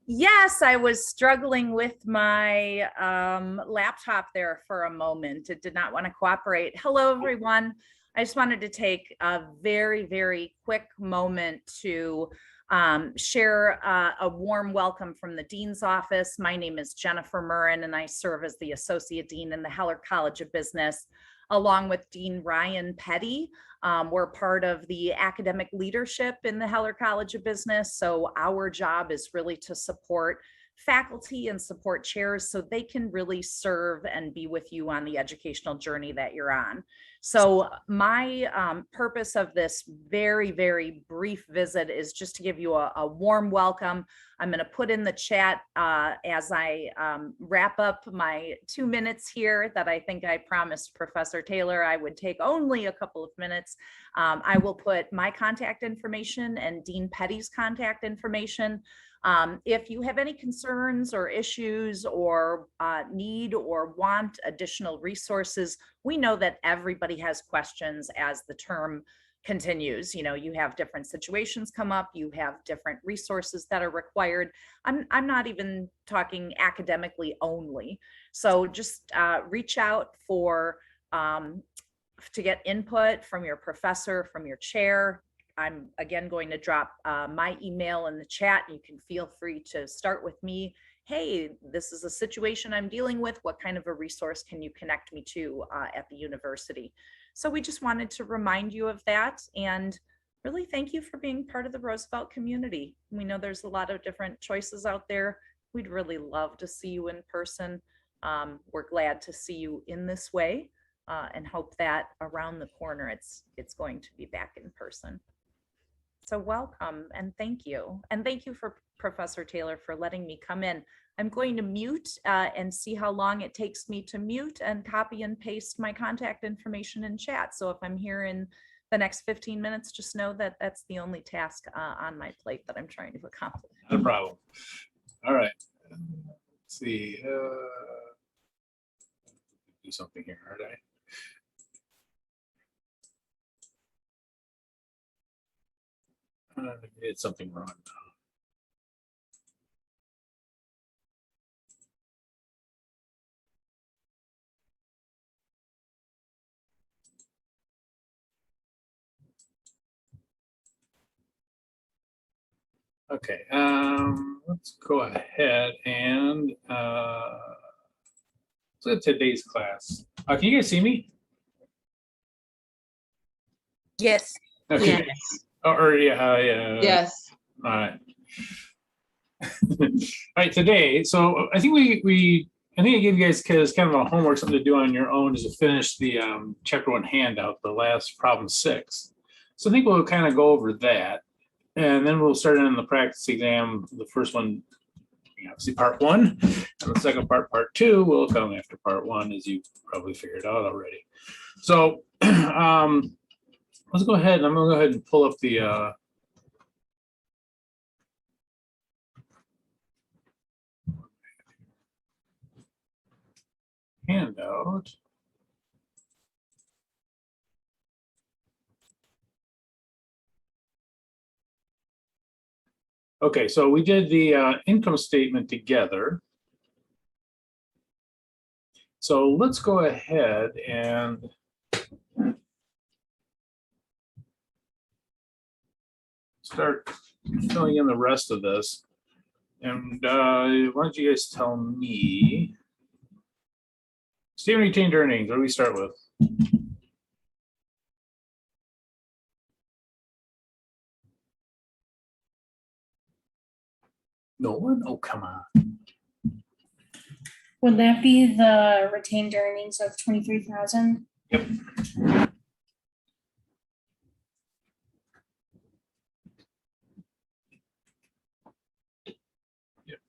Yes, I was struggling with my laptop there for a moment. It did not want to cooperate. Hello, everyone. I just wanted to take a very, very quick moment to share a warm welcome from the Dean's office. My name is Jennifer Murrin, and I serve as the Associate Dean in the Heller College of Business, along with Dean Ryan Petty. We're part of the academic leadership in the Heller College of Business. So our job is really to support faculty and support chairs so they can really serve and be with you on the educational journey that you're on. So my purpose of this very, very brief visit is just to give you a warm welcome. I'm going to put in the chat as I wrap up my 2 minutes here that I think I promised Professor Taylor I would take only a couple of minutes. I will put my contact information and Dean Petty's contact information. If you have any concerns or issues or need or want additional resources, we know that everybody has questions as the term continues. You know, you have different situations come up, you have different resources that are required. I'm not even talking academically only. So just reach out for to get input from your professor, from your chair. I'm again going to drop my email in the chat. You can feel free to start with me. Hey, this is a situation I'm dealing with. What kind of a resource can you connect me to at the university? So we just wanted to remind you of that and really thank you for being part of the Roosevelt community. We know there's a lot of different choices out there. We'd really love to see you in person. We're glad to see you in this way and hope that around the corner it's going to be back in person. So welcome and thank you. And thank you for Professor Taylor for letting me come in. I'm going to mute and see how long it takes me to mute and copy and paste my contact information in chat. So if I'm here in the next 15 minutes, just know that that's the only task on my plate that I'm trying to accomplish. No problem. All right. Let's see. Do something here, aren't I? It's something wrong now. Okay, let's go ahead and let's look at today's class. Can you guys see me? Yes. Okay. Yes. Or yeah. Yes. All right. All right, today. So I think I think I gave you guys kind of a homework, something to do on your own, is to finish the chapter 1 handout, the last problem 6. So I think we'll kind of go over that, and then we'll start on the practice exam. The first one, obviously part 1, and the second part, part 2, will come after part 1, as you probably figured out already. So let's go ahead, and I'm going to go ahead and pull up the handout. Okay, so we did the income statement together. So let's go ahead and start filling in the rest of this. And why don't you guys tell me, statement of retained earnings, what do we start with? No one? Oh, come on. Would that be the retained earnings of 23,000? Yep. Yep.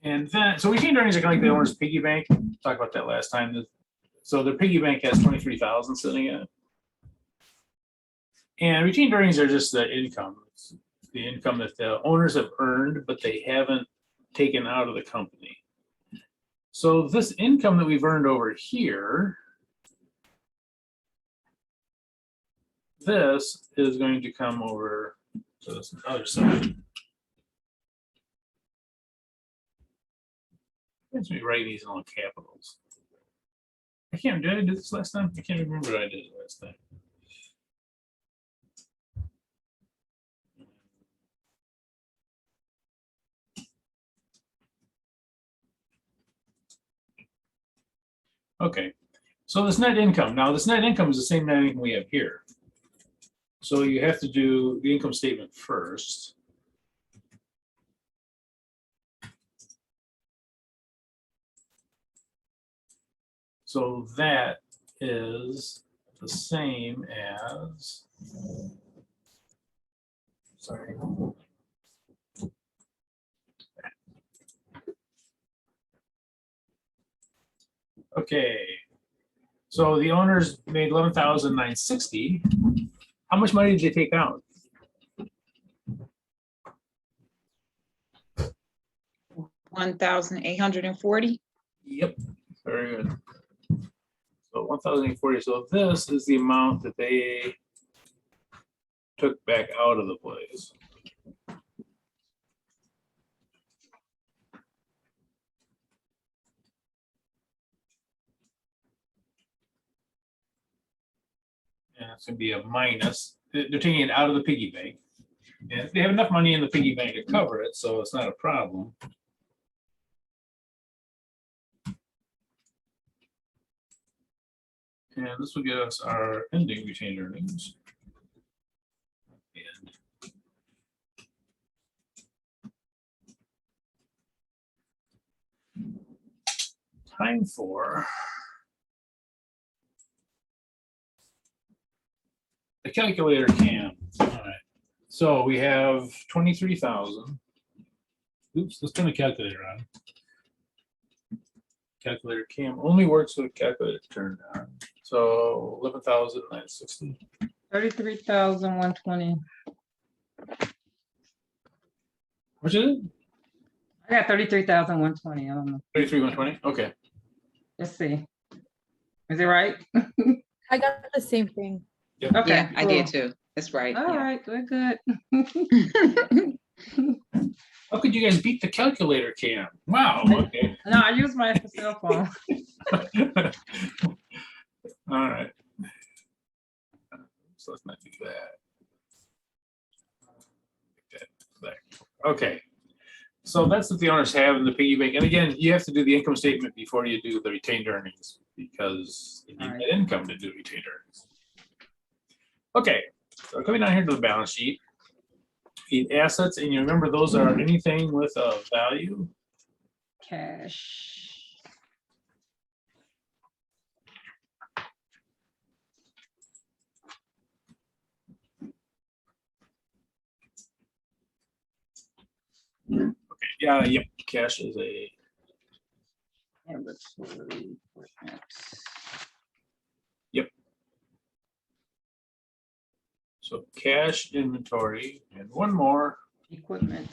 And then, so retained earnings are kind of like the owner's piggy bank. Talked about that last time. So the piggy bank has 23,000 sitting in it. And retained earnings are just the income. It's the income that the owners have earned, but they haven't taken out of the company. So this income that we've earned over here, this is going to come over to this other side. Let's me write these in all capitals. Did I do this last time? I can't remember what I did last time. Okay, so this net income. Now this net income is the same net income we have here. So you have to do the income statement first. So that is the same as, sorry. Okay, so the owners made 11,960. How much money did they take out? $1,840. Yep, very good. So 1,840. So this is the amount that they took back out of the place. And it's going to be a minus. They're taking it out of the piggy bank. And they have enough money in the piggy bank to cover it, so it's not a problem. And this will get us our ending retained earnings. And time for the calculator cam. All right. So we have 23,000. Oops, let's turn the calculator on. Calculator cam only works with calculator turned on. So 11,960. 33,120. Which is it? I got 33,120. I don't know. 33,120. Okay. Let's see. Is it right? I got the same thing. Okay. Yeah, I did cool. too. That's right. All yeah. right, good. How could you guys beat the calculator cam? Wow. Okay. No, I use my cell phone. All right. So let's not do that. Okay. So that's what the owners have in the piggy bank. And again, you have to do the income statement before you do the retained earnings because you need All right. that income to do retained earnings. Okay, so coming down here to the balance sheet, the assets, and you remember those are anything with a value. Cash. Okay, yeah, yep, cash is a, Inventory, equipment. so cash, inventory, and one more. Equipment.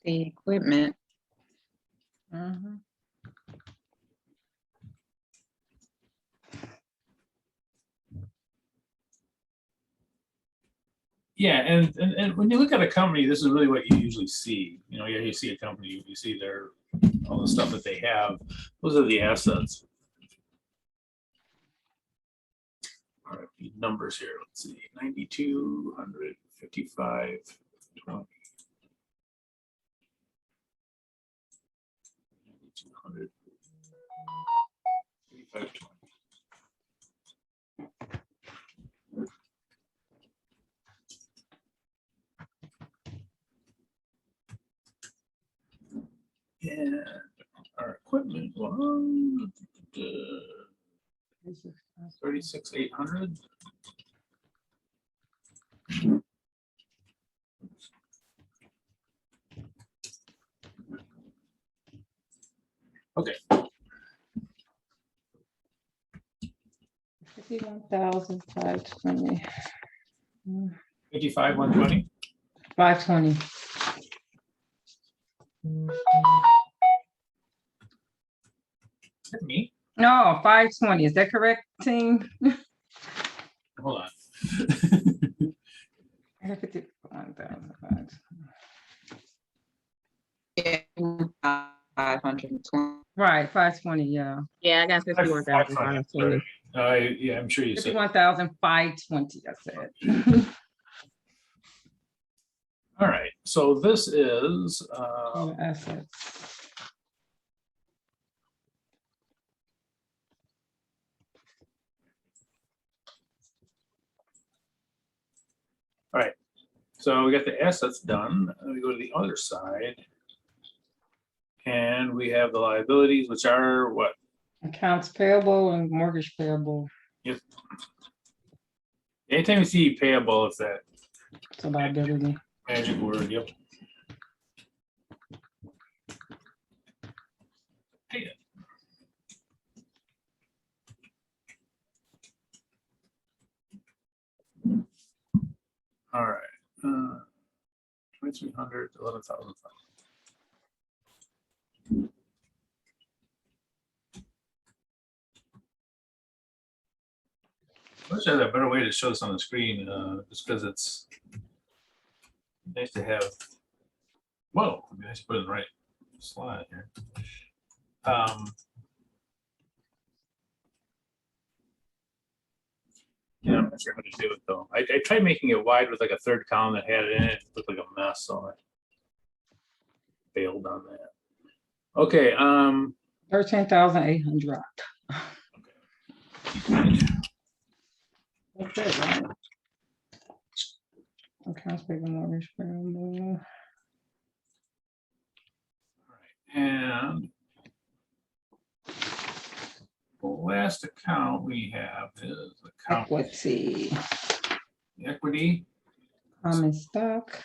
The equipment. Mhm. Yeah, and when you look at a company, this is really what you usually see. You know, yeah, you see a company, you see their all the stuff that they have. Those are the assets. All right, the numbers here. Let's see, 92, 100, 55, 20. 9200, 55, 20. And our equipment was 36,800. Okay, 51,520. 55, 120. 520. Is that me? No, 520. Is that correct, team? Hold on. I got 51,000. Yeah, 520. Right, 520, yeah. Yeah, I got 51,520. Yeah, I'm sure you said. 51,520, I said. All right, so this is, Total assets. so we got the assets done. We go to the other side. And we have the liabilities, which are what? Accounts payable and mortgage payable. Anytime you see payable, it's that It's a liability. magic word, yep. Pay it. All right. 2,300, 11,000. I wish I had a better way to show this on the screen, just because it's nice to have. Whoa, it'd be nice to put it in the right slide here. Yeah, I'm not sure how to do it though. I tried making it wide with like a third column that had it in it. It looked like a mess, so I failed on that. Okay, 13,800. That's it, right? Accounts payable, mortgage payable. and the last account we have is account Equity, equity. common stock.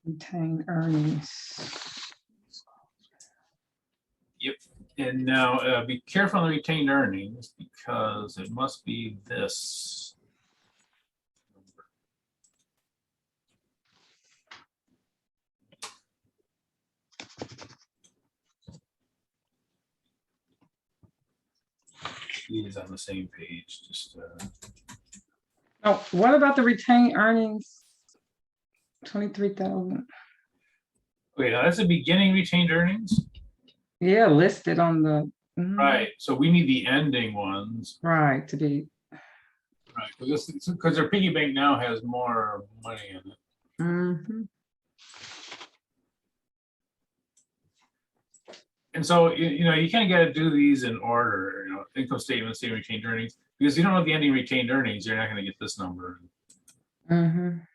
Retained earnings. Yep. And now be careful on the retained earnings because it must be this. It is on the same page. Just Oh, what about the retained earnings? 23,000. okay. Now that's the beginning retained earnings, Yeah, listed on the. right? So we need the ending ones, Right, to be. right? Because their piggy bank now has more money in it. Mhm. And so, you know, you kind of got to do these in order, you know, income statement, statement retained earnings, because you don't know the ending retained earnings, you're not going to get this number. Mhm.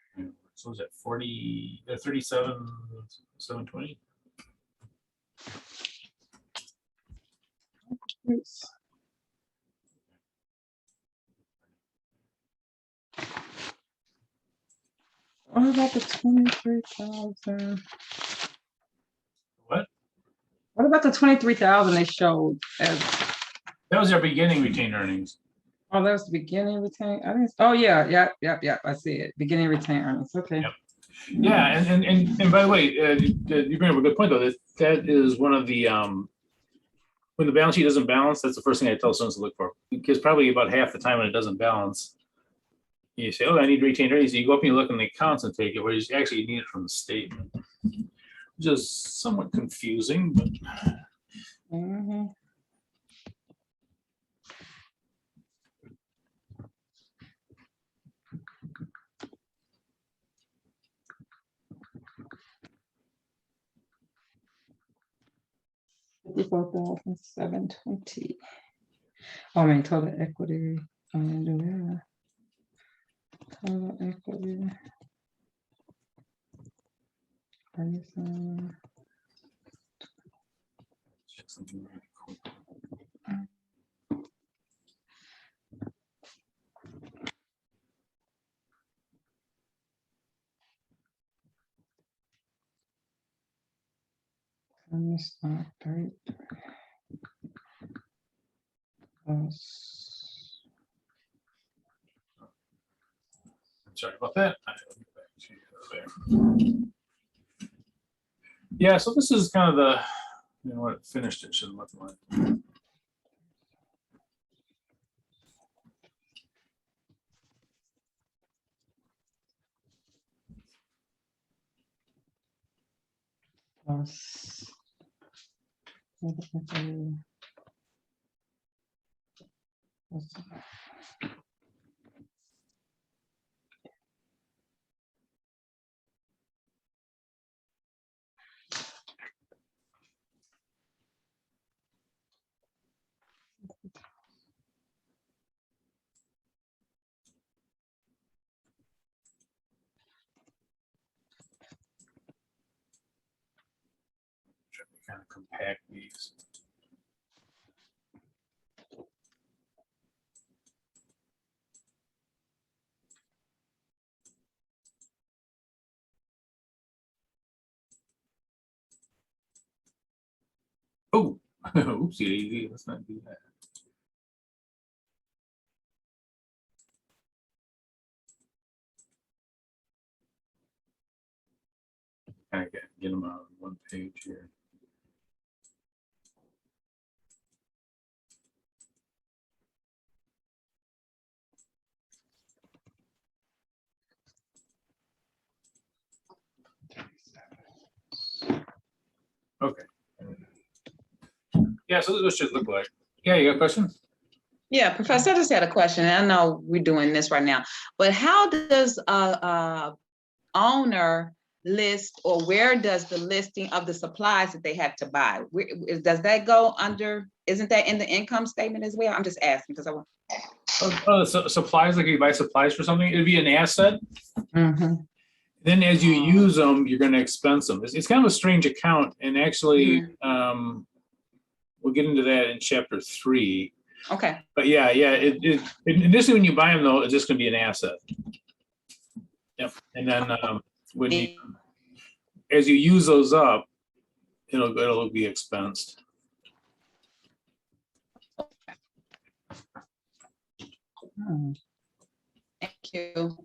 So is that 40, 37, 720? Oops. What about the 23,000? What? What about the 23,000 they showed as? That was their beginning retained earnings. Oh, that was the beginning retained earnings. Oh yeah, yeah. I see it. Beginning retained earnings. Okay. Yep. Yeah, and by the way, you bring up a good point though. That is one of the when the balance sheet doesn't balance, that's the first thing I tell students to look for, because probably about half the time when it doesn't balance, you say, "Oh, I need retained earnings." You go up and you look in the accounts and take it, where you actually need it from the statement, which is somewhat confusing, but. Mhm. $54,720. Oh, I mean, total equity. I'm gonna do that. Total equity. Something really quick. Common stock, 30. Plus sorry about that. Yeah, so this is kind of the, you know what, it finished it, should look like. Plus. Total equity. Plus. Trying to kind of compact these. Oh, oopsie daisy, let's not do that. Kind of get them on one page here. Okay. Yeah, so this should look like. Yeah, you got a question? Yeah, Professor, I just had a question. I know we're doing this right now, but how does a owner list, or where does the listing of the supplies that they have to buy? Does that go under, isn't that in the income statement as well? I'm just asking because I want. So supplies, like you buy supplies for something, it'd be an asset. Mhm. Then as you use them, you're going to expense them. It's kind of a strange account, and actually, we'll get into that in chapter 3. Okay. But yeah, initially when you buy them though, it's just going to be an asset. Yep. And then when you, as you use those up, it'll be expensed. Hmm. Thank you.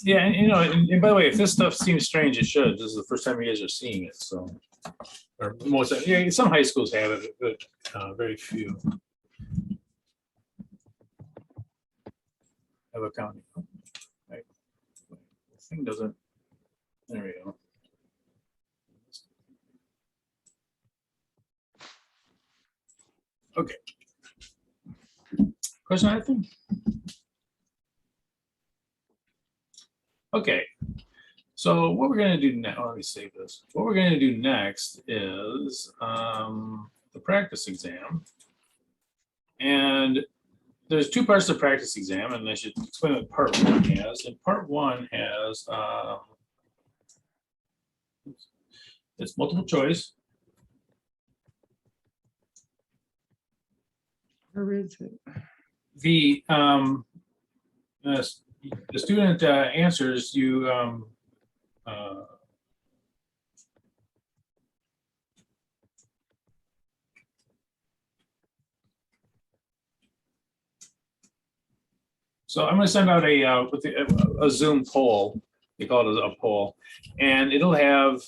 Yeah, and by the way, if this stuff seems strange, it should. This is the first time you guys are seeing it, so. Or most, yeah, some high schools have it, but very few have accounting. Right. The thing doesn't. There we go. Okay. Question, I think. Okay. So what we're going to do now, let me save this. What we're going to do next is the practice exam. And there's 2 parts to the practice exam, and I should explain what part 1 has. And part 1 has, it's multiple choice. Where is it? The student answers you. So I'm going to send out a Zoom poll. They call it a poll, and it'll have,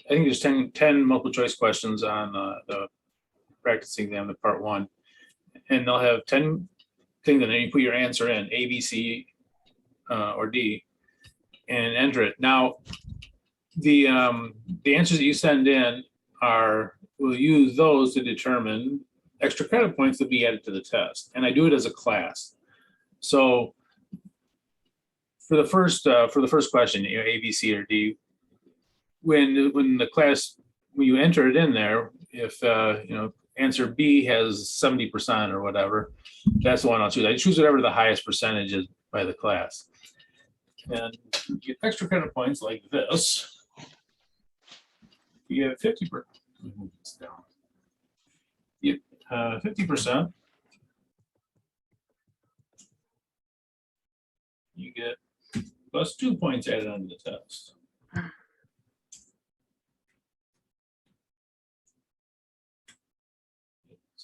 I think there's 10 multiple choice questions on the practice exam, the part 1, and they'll have 10 things, and then you put your answer in, A, B, C, or D, and enter it. Now, the answers that you send in we'll use those to determine extra credit points to be added to the test, and I do it as a class. So for the first question, A, B, C, or D, when you enter it in there, if answer B has 70% or whatever, that's the one I'll choose. I choose whatever the highest percentage is by the class. And you get extra credit points like this. You get 50%. You 50%. You get plus 2 points added onto the test.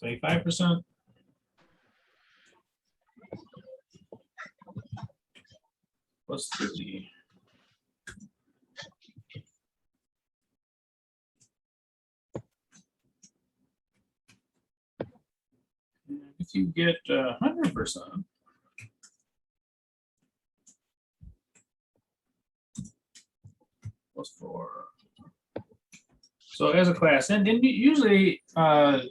75%. Plus 30. If you get 100%, plus 4. So as a class, and usually as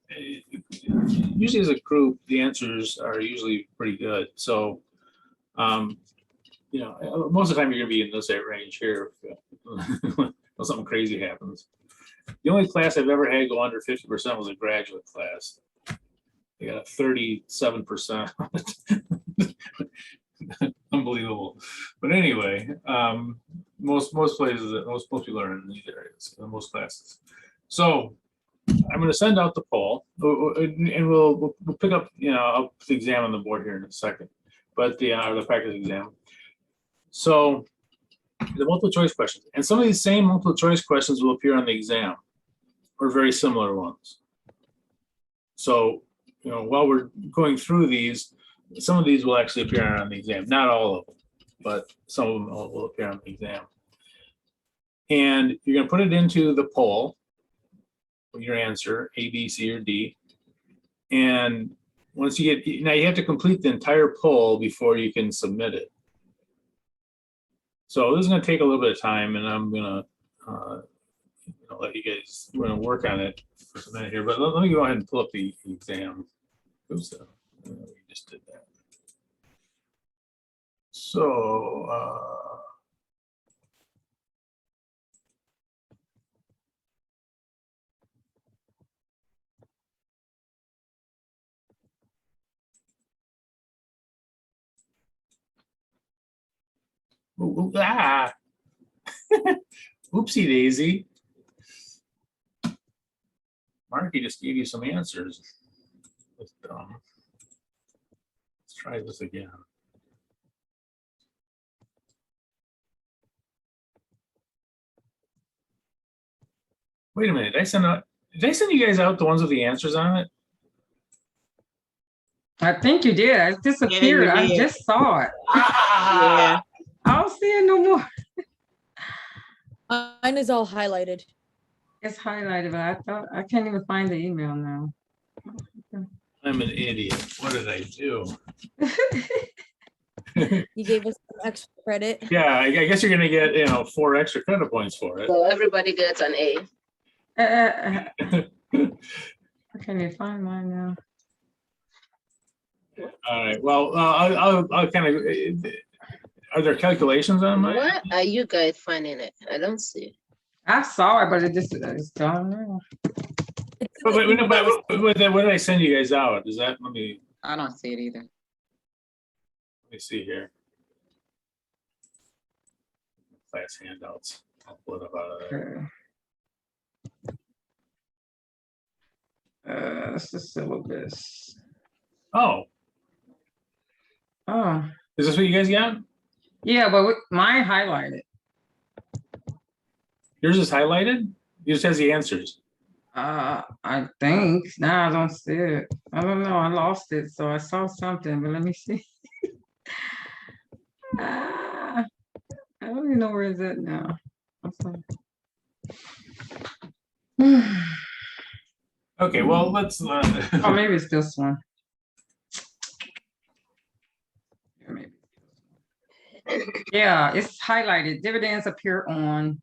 a group, the answers are usually pretty good. So, you know, most of the time you're gonna be in this range here, unless something crazy happens. The only class I've ever had go under 50% was a graduate class. They got a 37%. Unbelievable. But anyway, most places, most people are in these areas, most classes. So I'm going to send out the poll, and we'll pick up, you know, I'll put the exam on the board here in a second, but the practice exam. So the multiple choice questions, and some of these same multiple choice questions will appear on the exam, or very similar ones. So, you know, while we're going through these, some of these will actually appear on the exam, not all of them, but some of them will appear on the exam. And you're going to put it into the poll, your answer, A, B, C, or D. And once you get, now you have to complete the entire poll before you can submit it. So this is going to take a little bit of time, and I'm going to let you guys, we're going to work on it for a minute here, but let me go ahead and pull up the exam. Oops, we just did that. So, oopsie daisy. Marky just gave you some answers. That's dumb. Let's try this again. Wait a minute, did I send you guys out the ones with the answers on it? I think you did. It disappeared. Yeah, you I did. just saw it. Yeah. I don't see it no more. Mine is all highlighted. It's highlighted, but I can't even find the email now. I'm an idiot. What did I do? You gave us some extra credit. Yeah, I guess you're gonna get, you know, 4 extra credit points for it. So everybody gets an A. I can't even find mine now. All right. Well, I'll kind of. Are there calculations on mine? What are you guys finding it? I don't see. I saw it, but it's gone now. But what did I send you guys out? Is that, let me I don't see it either. see here. Class handouts. I'll pull it up out of there. Okay. That's the syllabus. Oh, Oh, is this what you guys got? yeah, but mine highlighted. Yours is highlighted? Yours has the answers. I think now I don't see it. I don't know. I lost it, so I saw something, but let me see. I don't even know where is it now. Okay, well, let's. Oh, maybe it's this one. Yeah, maybe. Yeah, it's highlighted. Dividends appear on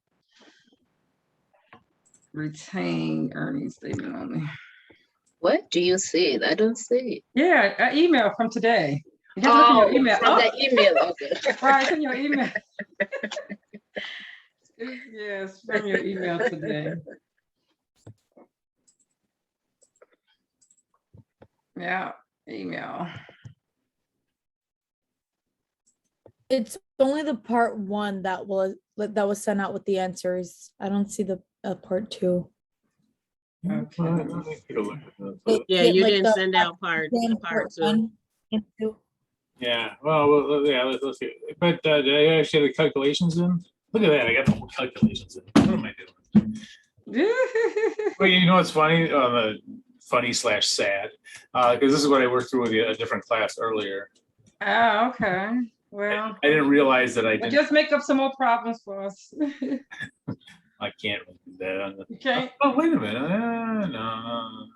retained earnings statement only. What do you see? I don't see it. Yeah, an email from today. You have to look at your email. From the email. Okay. Right, it's in your email. Yes, from your email today. Yeah, email. It's only the part 1 that was sent out with the answers. I don't see the part 2. Okay. Let me take a look at this. Yeah, you didn't send out part 2. 1 and 2. Yeah, well, yeah, let's see. But did I actually have the calculations in? Look at that, I got the whole calculations in. What am I doing? Well, you know what's funny? Funny / sad, because this is what I worked through with a different class earlier. Oh, okay. Well, I didn't realize that I well, didn't. just make up some more problems for us. I can't do that on the. Okay. Oh, wait a minute. No.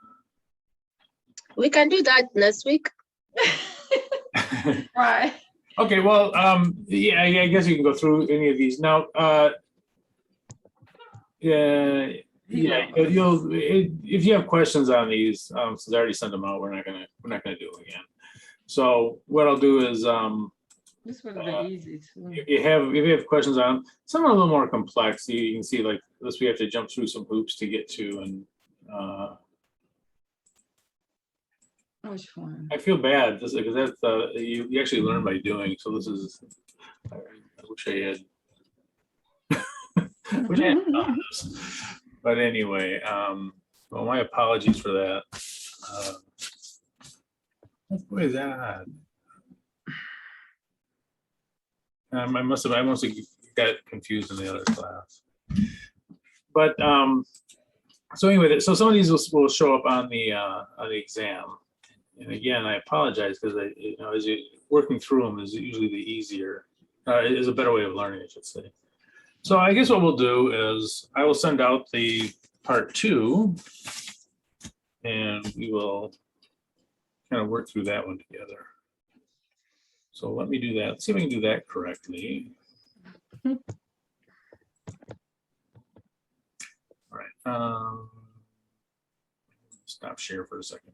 We can do that next week. Right. Okay, well, yeah, I guess you can go through any of these now. Yeah, if you have questions on these, since I already sent them out, we're not gonna do it again. So what I'll do is, This would have been easy too. if you have questions on them, some are a little more complex. You can see like this, we have to jump through some hoops to get to, and Which one? I feel bad because that's you actually learn by doing. So this is, I wish I had. Which I hadn't done this. But anyway, well, my apologies for that. What is that? I must have got confused in the other class. But so anyway, so some of these will show up on the exam. And again, I apologize because as you working through them is usually the easier, is a better way of learning, I should say. So I guess what we'll do is I will send out the part 2 and we will kind of work through that one together. So let me do that. Let's see if I can do that correctly. All right. Stop share for a second.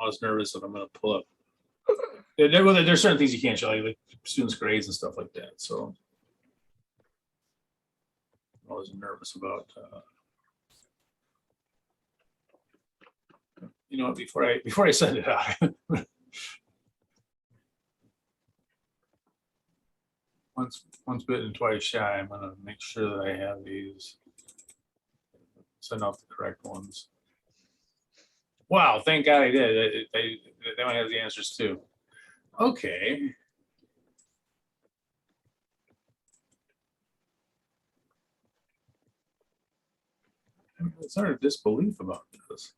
I was nervous that I'm going to pull up. There's certain things you can't show, like students' grades and stuff like that. So I was nervous about. You know what? Before I send it out, once bitten, twice shy. I'm going to make sure that I have these. Send out the correct ones. Wow! Thank God I did. That one has the answers too. Okay. I'm sort of disbelief about this.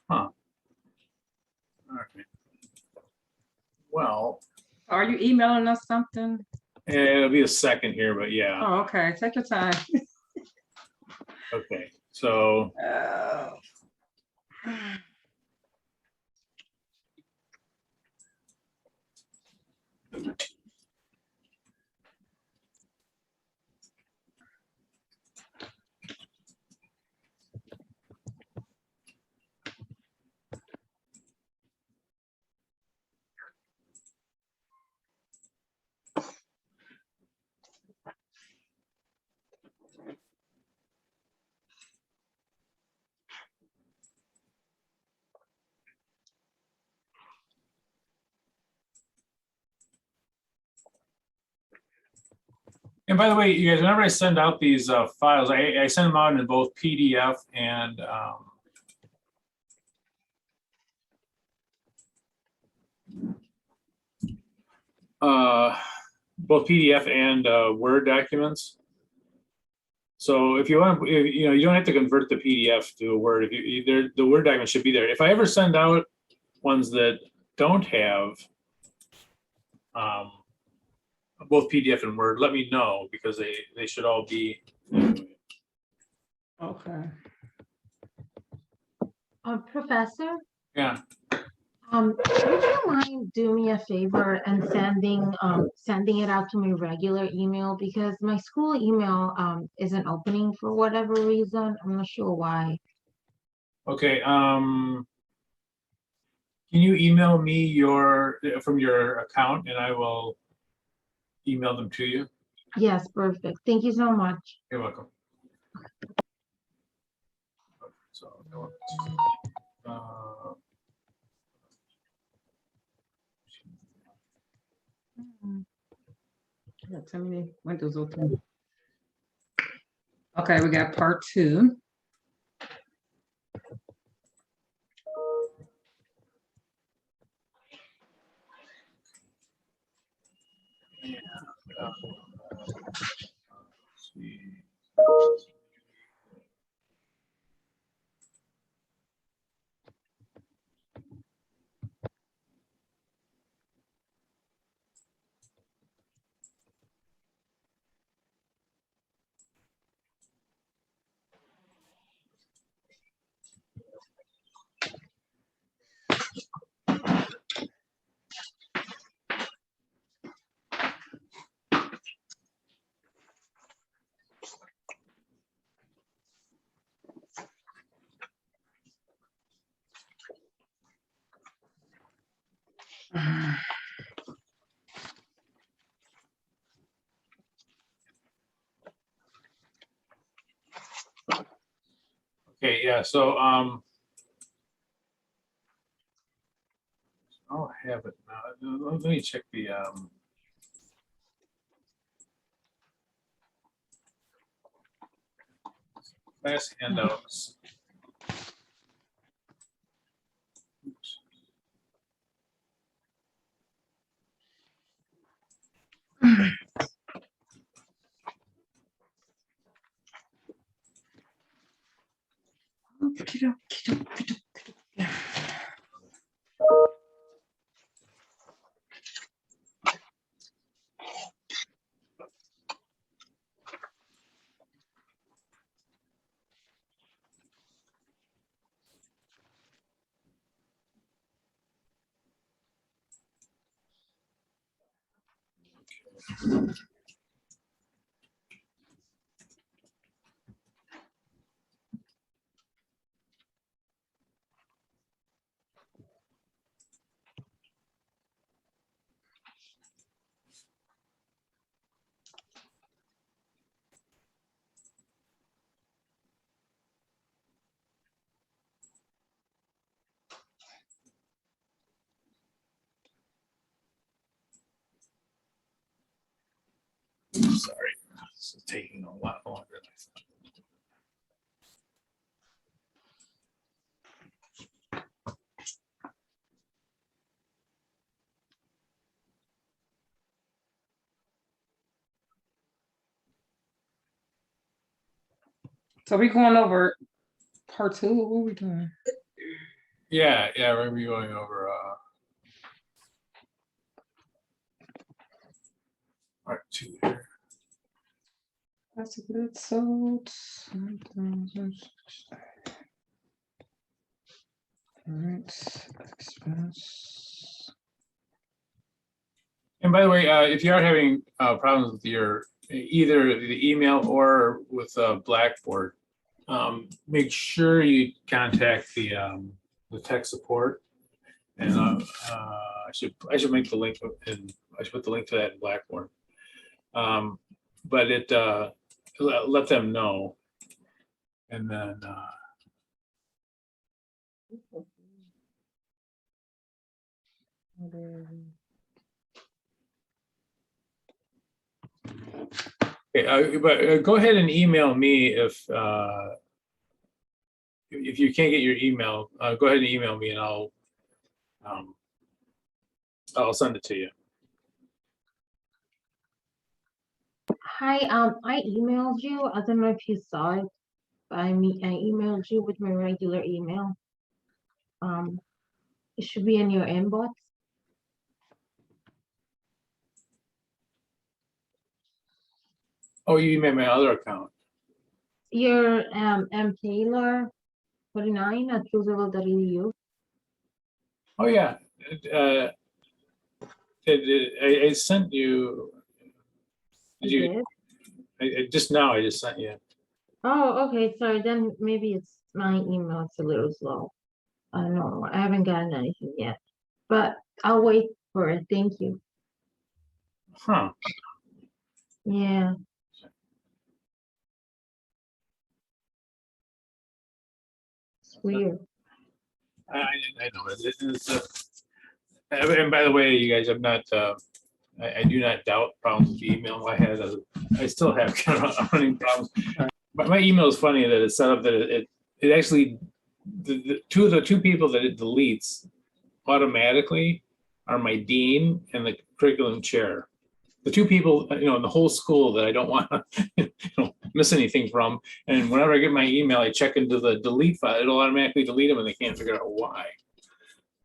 Huh. All right. Well. Are you emailing us something? It'll be a second here, but yeah. Oh, okay. Take your time. Okay. So. And by the way, you guys, whenever I send out these files, I send them out in both PDF and Word documents. So if you want, you don't have to convert the PDF to a Word. If the Word document should be there. If I ever send out ones that don't have both PDF and Word, let me know because they should all be. Okay. Professor, Yeah. would you mind doing me a favor and sending it out to my regular email because my school email isn't opening for whatever reason. I'm not sure why. Okay. Can you email me from your account and I will email them to you? Yes, perfect. Thank you so much. You're welcome. So, Got too many windows open. Okay, we got part 2. Okay, yeah, so, I'll have it now. Let me check the, class handouts. Oops. Sorry, this is taking a lot longer than I thought. So we going over part two, what are we doing? Yeah, we're gonna be going over, part 2 here. That's a good sold. Alright, expense. And by the way, if you are having problems with your, either the email or with Blackboard, make sure you contact the tech support. And I should make the link, and I should put the link to that in Blackboard. But let them know. And then okay, but go ahead and email me if you can't get your email. Go ahead and email me, and I'll send it to you. Hi, I emailed you. I don't know if you saw it. I emailed you with my regular email. It should be in your inbox. Oh, you emailed my other account. Your mtaylor49@roosevelt.edu. Oh yeah, I sent you. Did you? Just now I just sent you. Oh, okay. Sorry. Then maybe it's my email. It's a little slow. I don't know. I haven't gotten anything yet, but I'll wait for it. Thank you. Huh. Yeah. It's weird. I know and by the way, you guys, I'm not. I do not doubt problems with the email I had. I still have kind of running problems. But my email is funny that it's set up that it actually the two people that it deletes automatically are my dean and the curriculum chair. The two people, in the whole school that I don't want to miss anything from. And whenever I get my email, I check into the delete file. It'll automatically delete them, and they can't figure out why.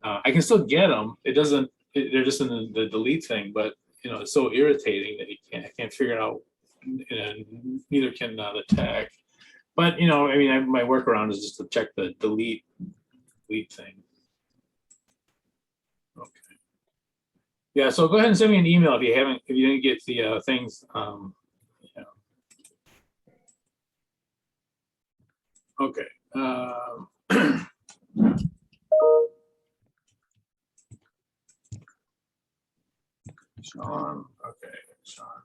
I can still get them. It doesn't. They're just in the delete thing, but it's so irritating that I can't figure it out. And neither can the tech. But my workaround is just to check the delete thing. Okay. Yeah. So go ahead and send me an email if you didn't get the things. Okay. Sean. Okay, Sean.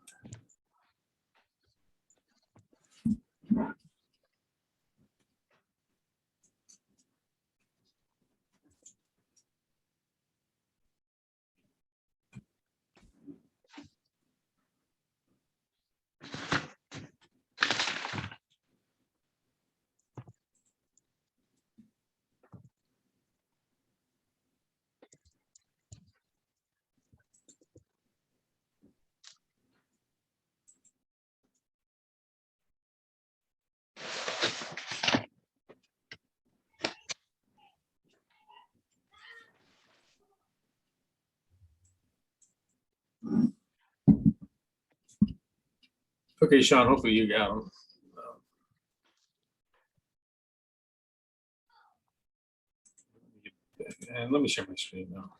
Okay, Sean, hopefully you got them. And let me share my screen now.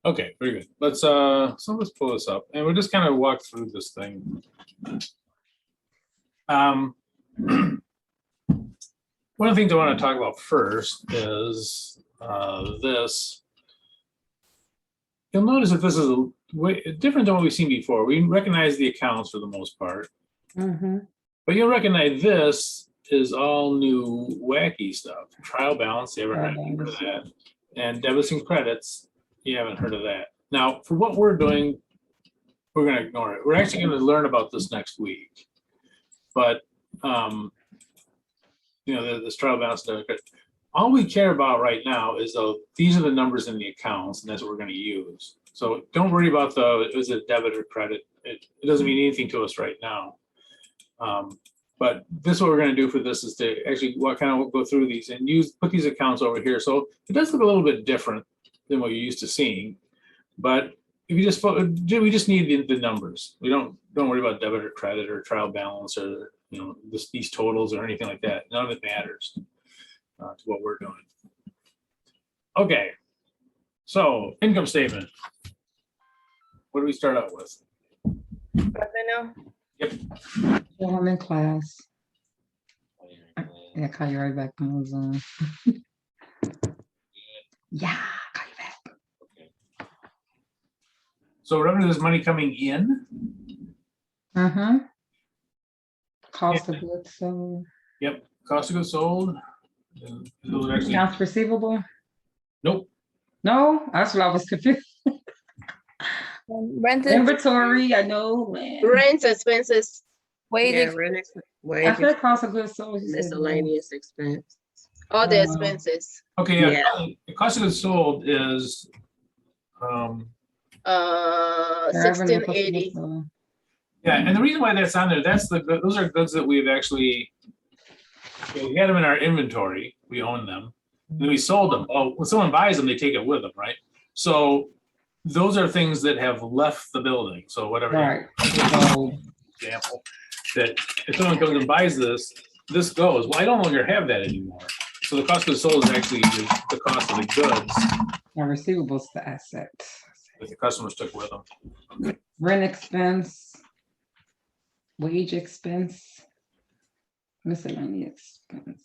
Okay, very good. Let's pull this up and we'll just kind of walk through this thing. One of the things I want to talk about first is this. You'll notice that this is a way different than what we've seen before. We recognize the accounts for the most part, but you'll recognize this is all new wacky stuff. Trial balance, you haven't heard of that, and debits and credits, you haven't heard of that. Now, for what we're doing, we're going to ignore it. We're actually going to learn about this next week, but you know, this trial balance, debit, credit. All we care about right now is these are the numbers in the accounts, and that's what we're going to use. So don't worry about is it debit or credit. It doesn't mean anything to us right now. But this what we're going to do for this is to actually go through these and put these accounts over here. So it does look a little bit different than what you're used to seeing. But if you just we just need the numbers. We don't worry about debit or credit or trial balance or these totals or anything like that. None of it matters to what we're doing. Okay, so income statement. What do we start out with? Yep. Well, I'm in class. Yeah, call you right back on Zoom. Yeah, call you back. So revenue is money coming in. Cost of goods sold. Yep, cost of goods sold. Those are actually, Accounts receivable. nope. No, that's what I was confused. Rent, Inventory, I know. Rent expenses, wages, I said cost of goods sold. you said no. miscellaneous expense, all the expenses. Okay, yeah. The cost of goods sold is 1680. yeah, and the reason why that's on there, those are goods that we've actually, we had them in our inventory, we own them, and then we sold them. Oh, when someone buys them, they take it with them, right? So those are things that have left the building. So whatever. Right. Example, that if someone comes and buys this goes. Well, I don't longer have that anymore. So the cost of goods sold is actually the cost of the goods. And receivables, the asset. That the customers took with them. Rent expense. Wage expense. Miscellaneous expense.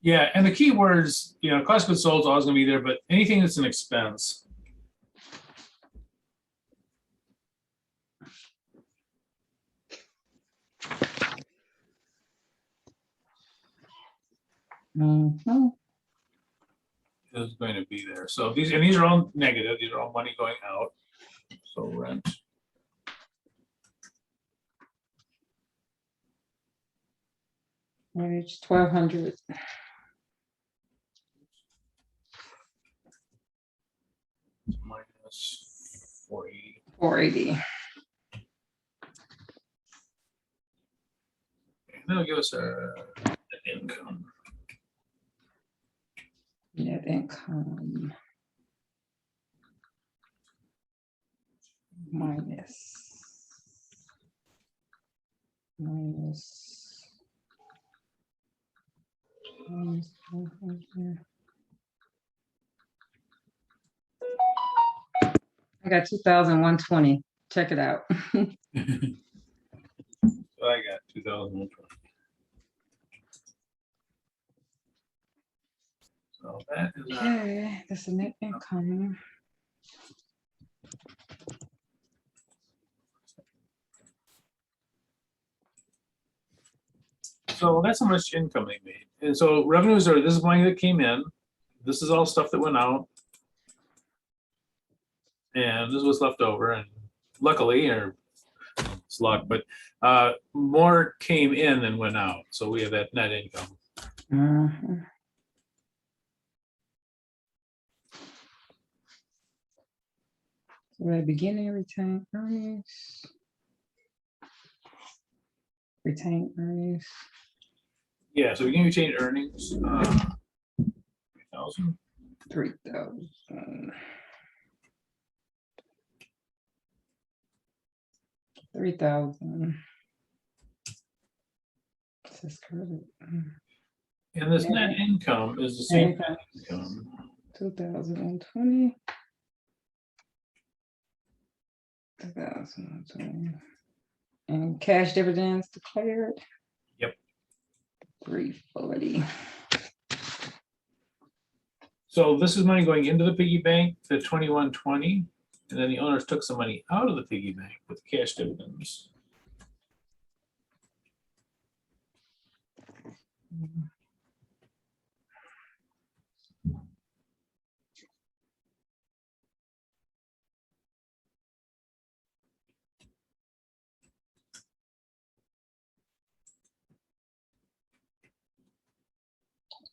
Yeah, and the key words, cost of goods sold is always going to be there, but anything that's an expense. Is going to be there. So these are all negative. These are all money going out. So rent. Wage 1,200. Minus 480. 480. And that'll give us a net income. Net income. Minus 100. I got 2,120. Check it out. So I got 2,120. So that is Okay, that's a net income. so that's how much income they made. And so revenues this is money that came in. This is all stuff that went out. And this was left over. And luckily, or it's luck, but more came in than went out. So we have that net income. Right, beginning retained earnings. Retained earnings. Yeah, so we can change earnings. 3,000. 3,000. 3,000. Says credit. And this net income is the same net income. 2020. 2020. And cash dividends declared. Yep. 340. So this is money going into the piggy bank, the 2120, and then the owners took some money out of the piggy bank with cash dividends.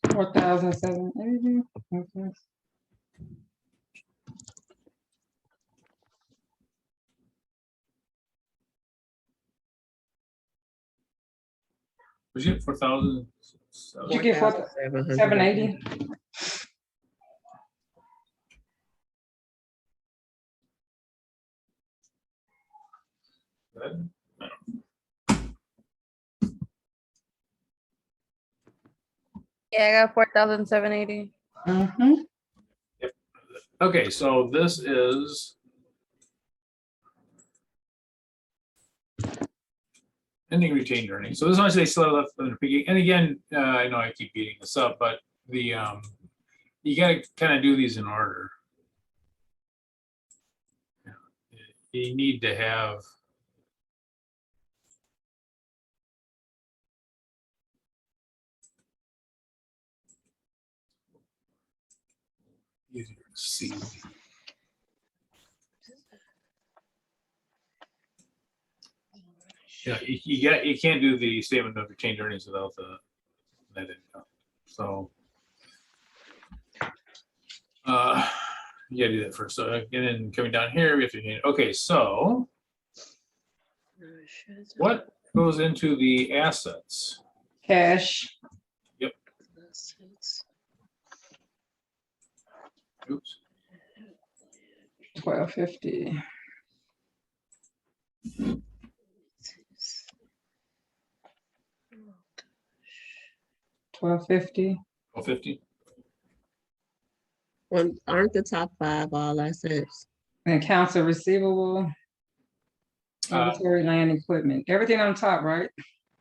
$4,780. Okay. Was it 4,000? Did you get 4,780? Yeah, I got 4,780. Mm-hmm. Okay, so this is ending retained earnings. So this one they still have left in the piggy. And again, I know I keep beating this up, but the you got to kind of do these in order. You need to have easier to see. Yeah, you can't do the statement of retained earnings without the net income. So you gotta do that first. So and then coming down here, we have to okay, so what goes into the assets? Cash. Yep. Oops. 1,250. 1,250. 150. Well, aren't the top 5 all assets? And accounts are receivable. Inventory, land, equipment. Everything on top, right?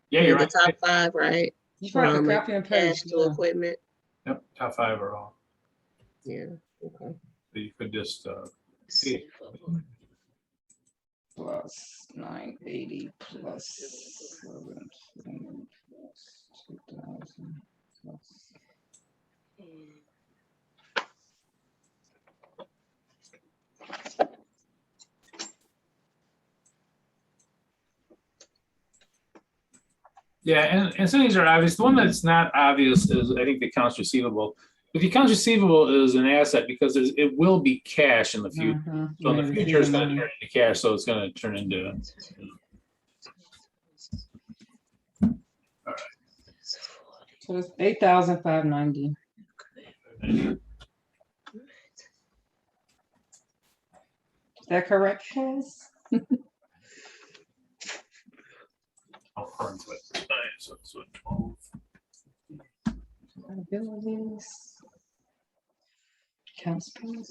Yeah, you're right. The top 5, right? You probably have to Like copy and cash paste. to equipment. Yep, top 5 are all. Yeah. Okay. So you could just Plus 980 plus 720 plus 2,000 plus. yeah, and some of these are obvious. The one that's not obvious is I think the accounts receivable. But the accounts receivable is an asset because it will be cash in the future. So in the future, it's going to turn into cash. So it's going to turn into. All right. So it's 8,590. Is that correct, Chaz? So it's 12. Liabilities. Accounts payable.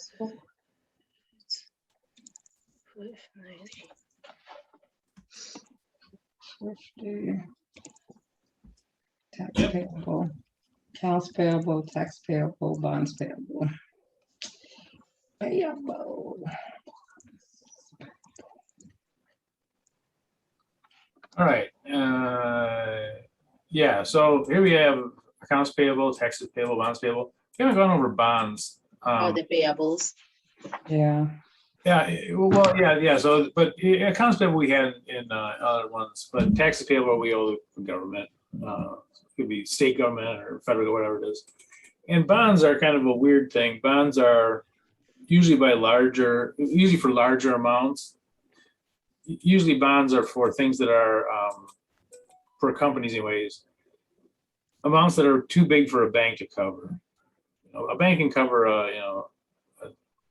50. Tax payable. Accounts payable, tax payable, bonds payable. Payable. All right. Yeah. So here we have accounts payable, taxes payable, bonds payable. We haven't gone over bonds. The payables. Yeah. Yeah. Well, yeah. So, but accounts payable we had in other ones, but taxes payable we owe the government. Could be state government or federal, whatever it is. And bonds are kind of a weird thing. Bonds are usually for larger amounts. Usually bonds are for things that are, for companies anyways, amounts that are too big for a bank to cover. A bank can cover a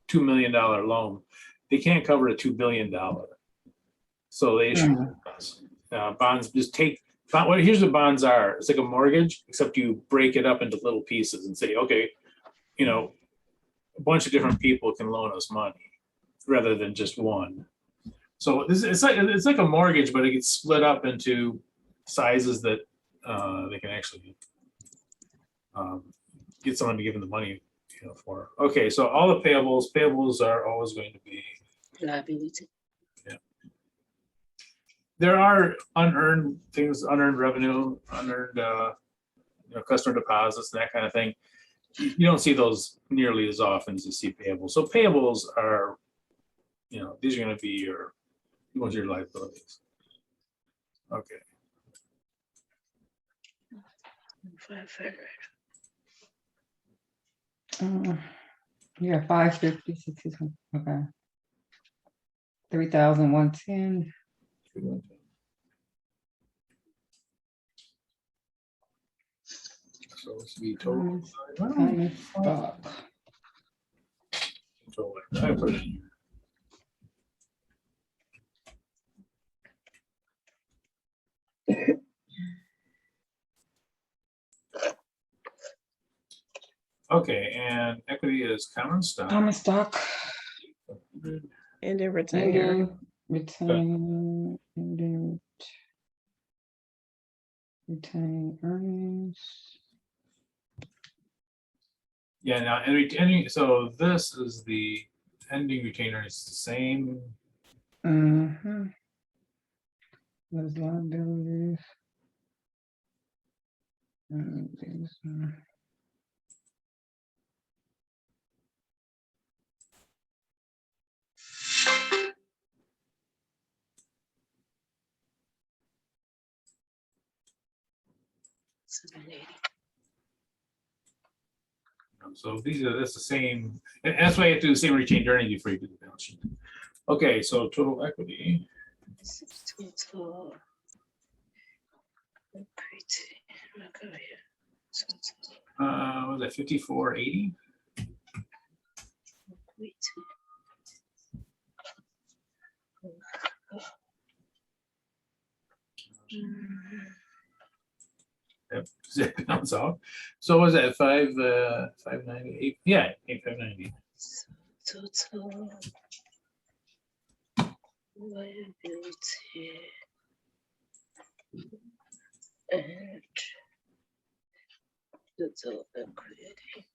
$2 million loan. They can't cover a $2 billion. So they issue bonds. Just take. Here's what bonds are. It's like a mortgage, except you break it up into little pieces and say, okay, a bunch of different people can loan us money rather than just one. So it's like a mortgage, but it gets split up into sizes that they can actually get someone to give them the money for. Okay, so all the payables are always going to be Liability. There are unearned things, unearned revenue, unearned customer deposits and that kind of thing. You don't see those nearly as often as you see payables. So payables are, these are going to be your liabilities. Okay. 500. Yeah, 550, 60, okay. 3,110. So it's be total. Common stock. I put it in here. Okay, and equity is common stock. Common stock. And then retainer. Retain earnings. Yeah, now ending. So this is the ending retainer. It's the same. Those liabilities. And these, So that's the same. That's why you have to do the same retained earnings before you do the balance sheet. Okay, so total equity. Total equity. Okay. Was that 5480? Equity. Yep, that comes out. So was that 598? Yeah, 8590. Total liability and total equity.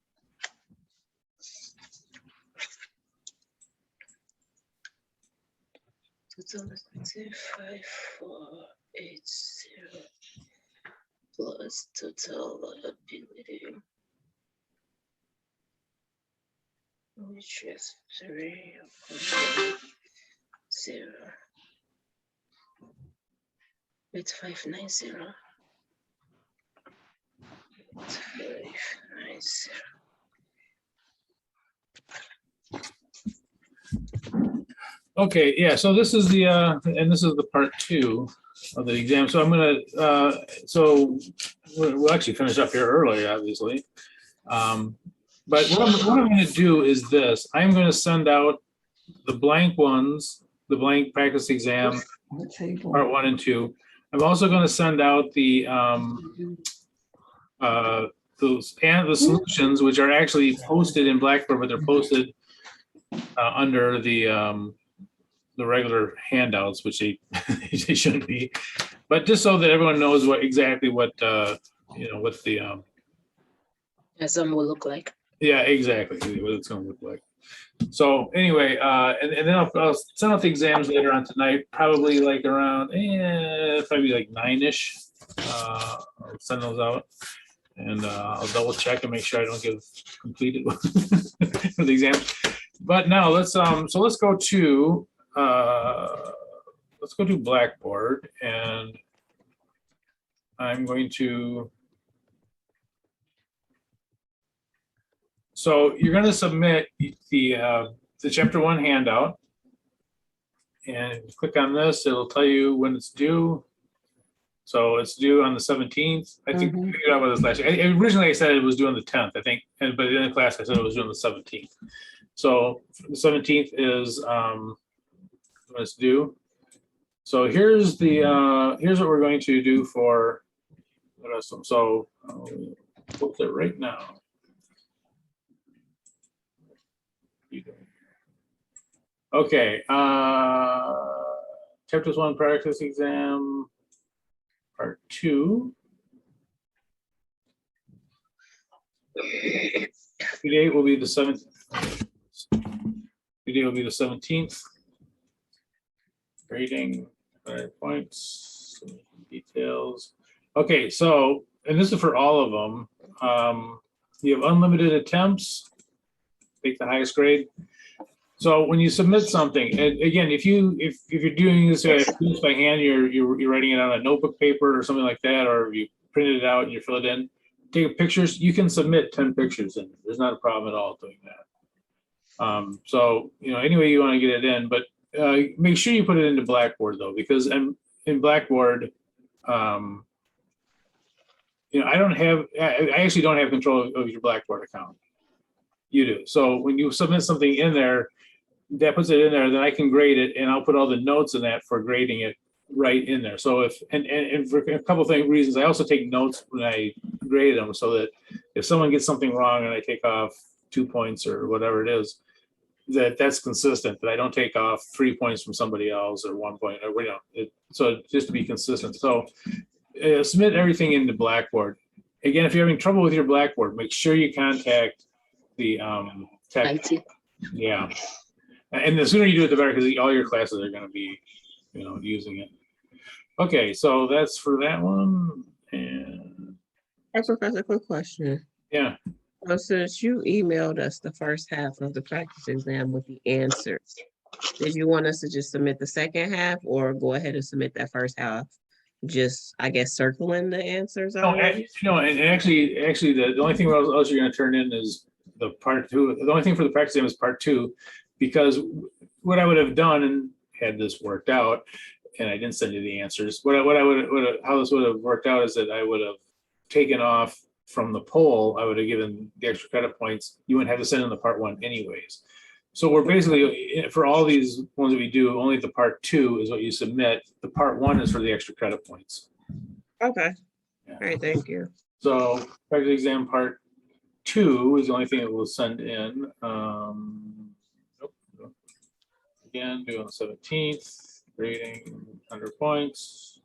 Total equity 5480 plus total liability, which is 310. It's 590. It's 590. Okay, yeah, so this is the and this is the part 2 of the exam. So I'm gonna so we'll actually finish up here early, obviously. But what I'm gonna do is this. I'm gonna send out the blank ones, the blank practice exam, part 1 and 2. I'm also gonna send out the solutions, which are actually posted in Blackboard, but they're posted under the regular handouts, which they shouldn't be, but just so that everyone knows exactly what the Some will look like. yeah, exactly what it's going to look like. So anyway, and then I'll send out the exams later on tonight, probably like around probably like 9ish. I'll send those out, and I'll double check and make sure I don't get completed for the exams. But now let's go to Blackboard, and I'm going to So you're going to submit the chapter 1 handout, and click on this. It'll tell you when it's due. So it's due on the 17th. I think we figured out what this last year. Originally, I said it was due on the 10th, I think, but in the class I said it was due on the 17th. So the 17th is when it's due. So here's what we're going to do for the rest of them. So I'll put it right now. Okay, chapters 1 practice exam, part 2. Due date will be the 7th. Due date will be the 17th. Grading, 5 points, details. Okay, so, and this is for all of them. You have unlimited attempts. Take the highest grade. So when you submit something, and again, if you're doing this by hand, you're writing it on a notebook paper or something like that, or you print it out and you fill it in, take pictures. You can submit 10 pictures in. There's not a problem at all doing that. So any way you want to get it in, but make sure you put it into Blackboard though, because in Blackboard, I actually don't have control of your Blackboard account. You do. So when you submit something in there, that puts it in there, then I can grade it, and I'll put all the notes in that for grading it right in there. So if and for a couple of reasons, I also take notes when I grade them, so that if someone gets something wrong and I take off 2 points or whatever it is, that's consistent. That I don't take off 3 points from somebody else or 1 point, or so just to be consistent. So submit everything into Blackboard. Again, if you're having trouble with your Blackboard, make sure you contact the tech. Yeah. And the sooner you do it, the better, because all your classes are going to be, using it. Okay, so that's for that one. And Hey, Professor, quick question. Yeah. So since you emailed us the first half of the practice exam with the answers, did you want us to just submit the second half, or go ahead and submit that first half? Just, I guess, circling the answers. No, and actually, the only thing else you're going to turn in is the part 2. The only thing for the practice exam is part 2. Because what I would have done, and had this worked out, and I didn't send you the answers, how this would have worked out is that I would have taken off from the poll. I would have given the extra credit points. You wouldn't have to send in the part 1 anyways. So we're basically, for all these ones that we do, only the part 2 is what you submit. The part 1 is for the extra credit points. Okay. Yeah. All right, thank you. So practice exam part 2 is the only thing that we'll send in. Again, due on the 17th, grading 100 points.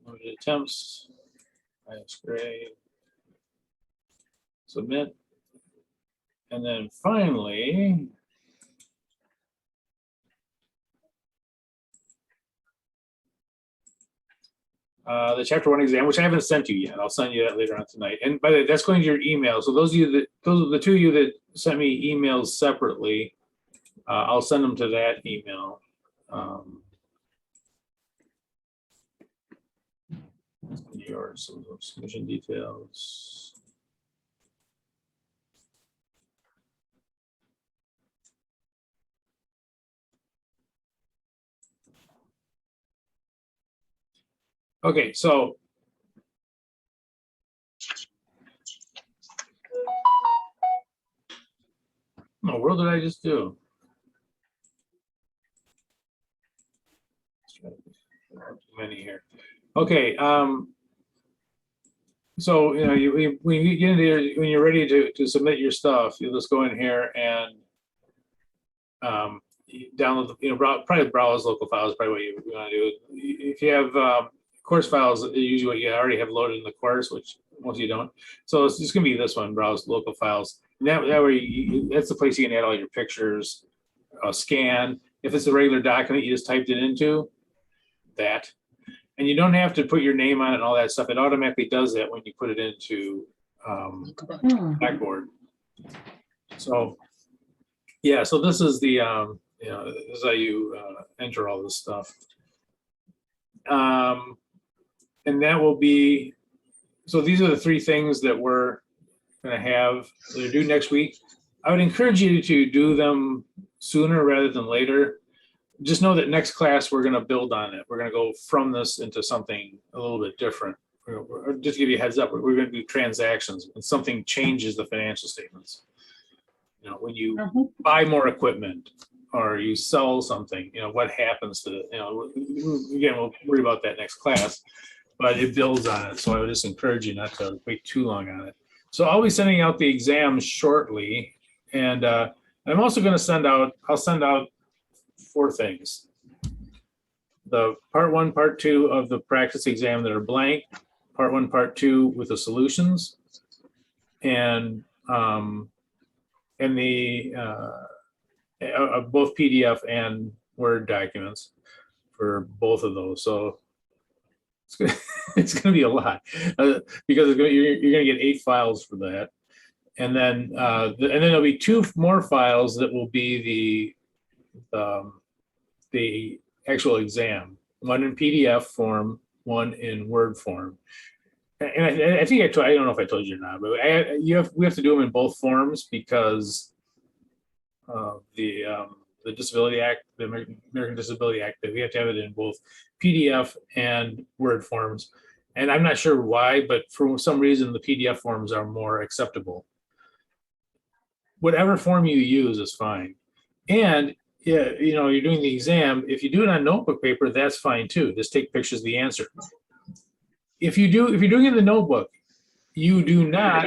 Limited attempts, highest grade, submit. And then finally, the chapter 1 exam, which I haven't sent you yet. I'll send you that later on tonight. And by the way, that's going to your email. So those are the 2 of you that sent me emails separately. I'll send them to that email. Your submission details. Okay, so what the world did I just do? Too many here. Okay, so when you get in there, when you're ready to submit your stuff, you'll just go in here and download probably browse local files, probably what you want to do. If you have course files, usually what you already have loaded in the course, which most of you don't. So it's just gonna be this one, browse local files. And that way, that's the place you can add all your pictures, scan. If it's a regular document, you just typed it into that. And you don't have to put your name on it and all that stuff. It automatically does that when you put it into Blackboard. So yeah, so this is the this is how you enter all this stuff. And that will be, so these are the three things that we're gonna have, they're due next week. I would encourage you to do them sooner rather than later. Just know that next class, we're gonna build on it. We're gonna go from this into something a little bit different. Just to give you a heads up, we're gonna do transactions and something changes the financial statements. You know, when you buy more equipment or you sell something, you know, what happens to, you know, again, we'll worry about that next class, but it builds on it. So I would just encourage you not to wait too long on it. So I'll be sending out the exams shortly. And I'm also gonna I'll send out 4 things. The part 1, part 2 of the practice exam that are blank, part 1, part 2 with the solutions, and the both PDF and Word documents for both of those. So it's gonna be a lot because you're gonna get 8 files for that, and then there'll be 2 more files that will be the actual exam, one in PDF form, one in Word form. And I think I don't know if I told you or not, but we have to do them in both forms because the Disability Act, the American Disability Act, that we have to have it in both PDF and Word forms. And I'm not sure why, but for some reason, the PDF forms are more acceptable. Whatever form you use is fine. And yeah, you know, you're doing the exam. If you do it on notebook paper, that's fine too. Just take pictures of the answer. If you're doing it in the notebook, you do not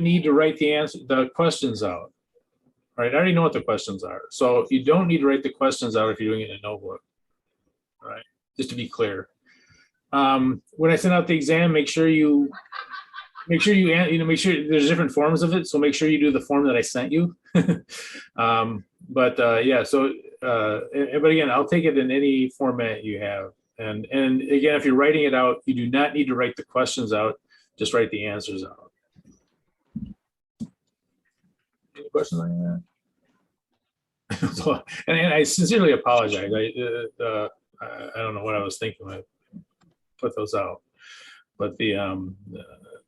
need to write the questions out. Right? I already know what the questions are. So you don't need to write the questions out if you're doing it in a notebook. Right? Just to be clear. When I send out the exam, make sure there's different forms of it. So make sure you do the form that I sent you. Yeah, so but again, I'll take it in any format you have. And again, if you're writing it out, you do not need to write the questions out, just write the answers out. Any questions on that? So, and I sincerely apologize. I don't know what I was thinking when I put those out, but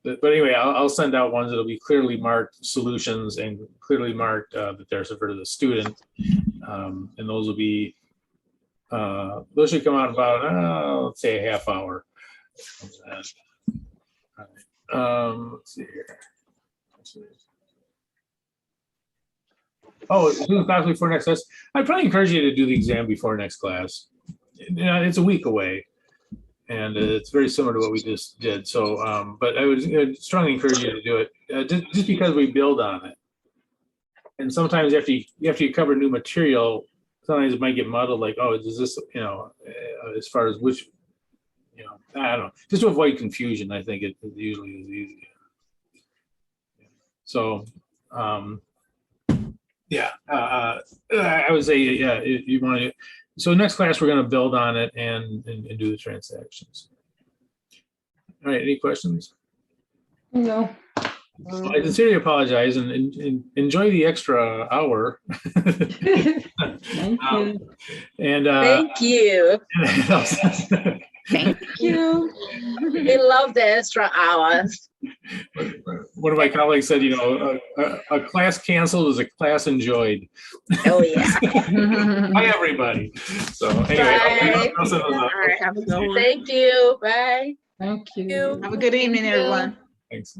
but anyway, I'll send out ones that'll be clearly marked solutions and clearly marked that they're for the student, and those will be those should come out about let's say a half hour. Let's see here. Oh, do the class before next class. I'd probably encourage you to do the exam before next class. You know, it's a week away, and it's very similar to what we just did. So, but I would strongly encourage you to do it just because we build on it. And sometimes after you cover new material, sometimes it might get muddled. Like, oh, is this, you know, as far as which, you know, I don't know. Just to avoid confusion, I think it usually is easy. So, yeah, I would say, yeah, if you want to. So next class, we're going to build on it and do the transactions. All right, any questions? No. I sincerely apologize and enjoy the extra hour. Thank you. And Thank you. Thank you. We love the extra hours. One of my colleagues said, you know, a class canceled is a class enjoyed. Oh, yeah. Bye, everybody. So anyway, Bye. I'll send those out. All right, have a good one. Thank you. Bye. Thank you. Have a good evening, everyone. Thanks.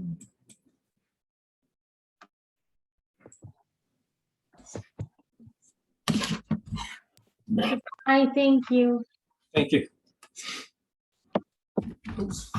I thank you. Thank you. Oops.